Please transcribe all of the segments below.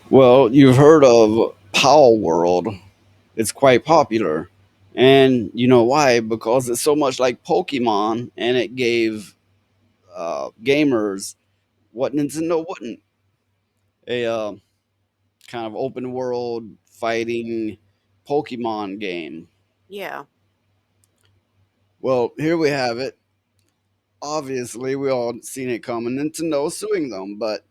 Well, you've heard of Palworld. It's quite popular. And you know why? Because it's so much like Pokemon and it gave gamers what Nintendo wouldn't, a kind of open world fighting Pokemon game. Yeah. Well, here we have it. Obviously, we all seen it coming. Nintendo suing them, but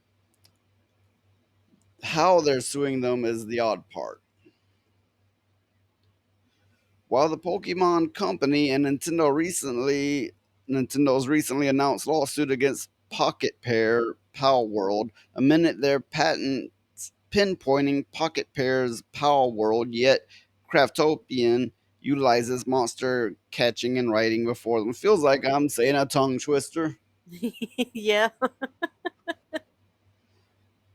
how they're suing them is the odd part. While the Pokemon Company and Nintendo's recently announced lawsuit against Pocket Pair Palworld amended their patent pinpointing Pocket Pair's Palworld, yet Craftopian utilizes monster catching and writing before them. Feels like I'm saying a tongue twister. Yeah.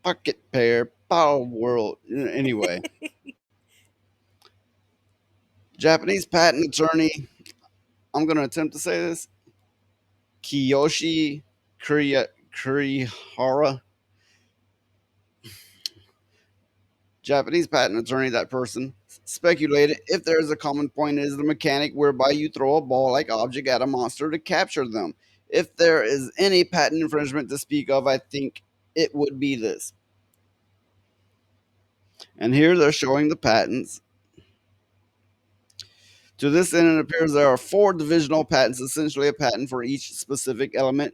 Pocket Pair Palworld. Anyway, Japanese patent attorney. I'm going to attempt to say this. Kiyoshi Kurihara, Japanese patent attorney, that person, speculated if there is a common point, it is the mechanic whereby you throw a ball like object at a monster to capture them. If there is any patent infringement to speak of, I think it would be this. And here they're showing the patents. To this end, it appears there are four divisional patents, essentially a patent for each specific element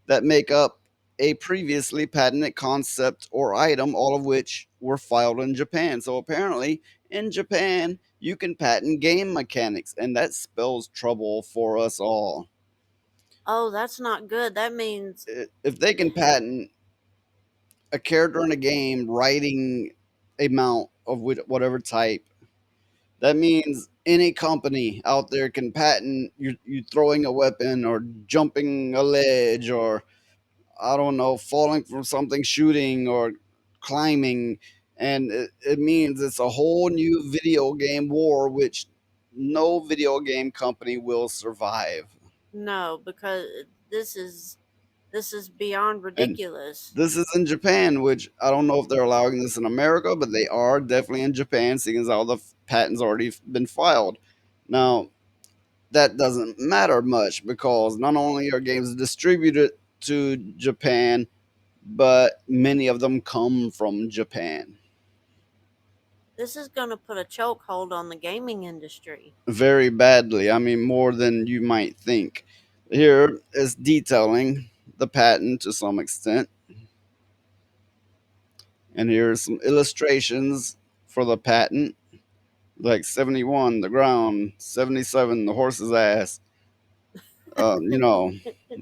that make up a previously patented concept or item, all of which were filed in Japan. So apparently, in Japan, you can patent game mechanics, and that spells trouble for us all. Oh, that's not good. That means If they can patent a character in a game writing a mount of whatever type, that means any company out there can patent you throwing a weapon or jumping a ledge or I don't know, falling from something, shooting or climbing, and it means it's a whole new video game war, which no video game company will survive. no, because this is beyond And ridiculous. this is in Japan, which I don't know if they're allowing this in America, but they are definitely in Japan, seeing as all the patents already been filed. Now, that doesn't matter much because not only are games distributed to Japan, but many of them come from Japan. This is going to put a chokehold on the gaming industry. Very badly. I mean, more than you might think. Here is detailing the patent to some extent, and here's some illustrations for the patent, like 71, the ground, 77, the horse's ass, you know,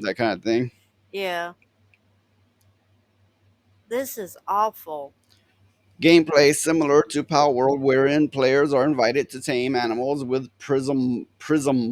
that kind of thing. Yeah. This is awful. Gameplay similar to Power World, wherein players are invited to tame animals with prism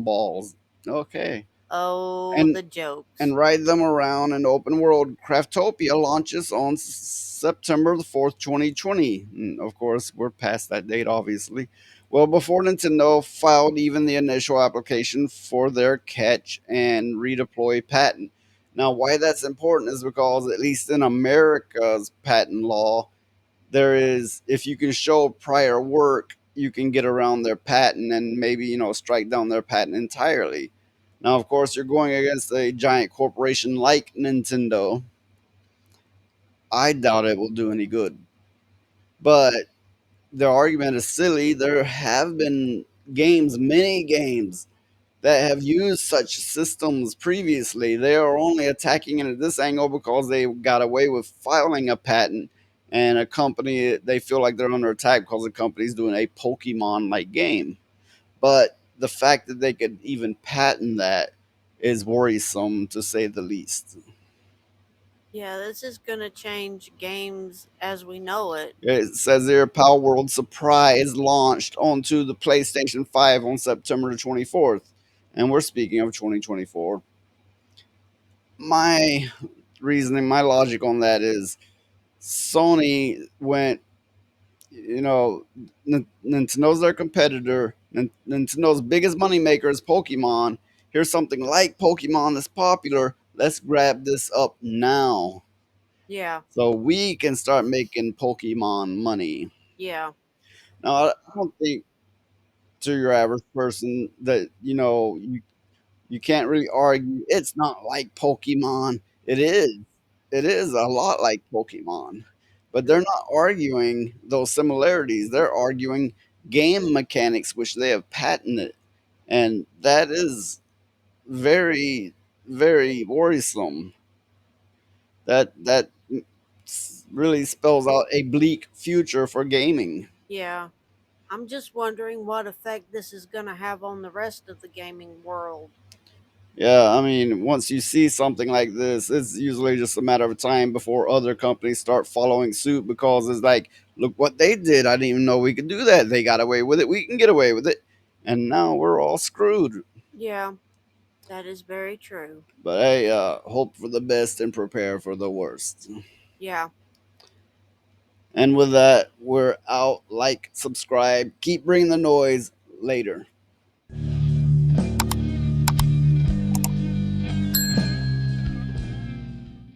balls. Okay, Oh, and the jokes. and ride them around an open world. Craftopia launches on September the 4th, 2020. And of course, we're past that date, obviously. Well, before Nintendo filed even the initial application for their catch and redeploy patent. Now, why that's important is because, at least in America's patent law, there is, if you can show prior work, you can get around their patent and maybe, strike down their patent entirely. Now, of course, you're going against a giant corporation like Nintendo. I doubt it will do any good. But the argument is silly. There have been games, many games, that have used such systems previously. They are only attacking it at this angle because they got away with filing a patent, and a company, they feel like they're under attack because the company's doing a Pokemon like game. But the fact that they could even patent that is worrisome to say the least. Yeah, this is going to change games as we know it. It says here Power World Surprise launched onto the PlayStation 5 on September the 24th. And we're speaking of 2024. My reasoning, my logic on that is Sony went, Nintendo's their competitor. Nintendo's biggest moneymaker is Pokemon. Here's something like Pokemon that's popular. Let's grab this up now. Yeah. so we can start making Pokemon money. Yeah. Now, I don't think to your average person that you can't really argue it's not like Pokemon. It is. It is a lot like Pokemon. But they're not arguing those similarities. They're arguing game mechanics which they have patented. And that is very, very worrisome. That really spells out a bleak future for gaming. Yeah. I'm just wondering what effect this is going to have on the rest of the gaming world. Yeah, I mean, once you see something like this, it's usually just a matter of time before other companies start following suit because it's like, look what they did. I didn't even know we could do that. They got away with it. We can get away with it. And now we're all screwed. Yeah, that is very true. But hey, hope for the best and prepare for the worst. Yeah. And with that, we're out. Like, subscribe, keep bringing the noise later.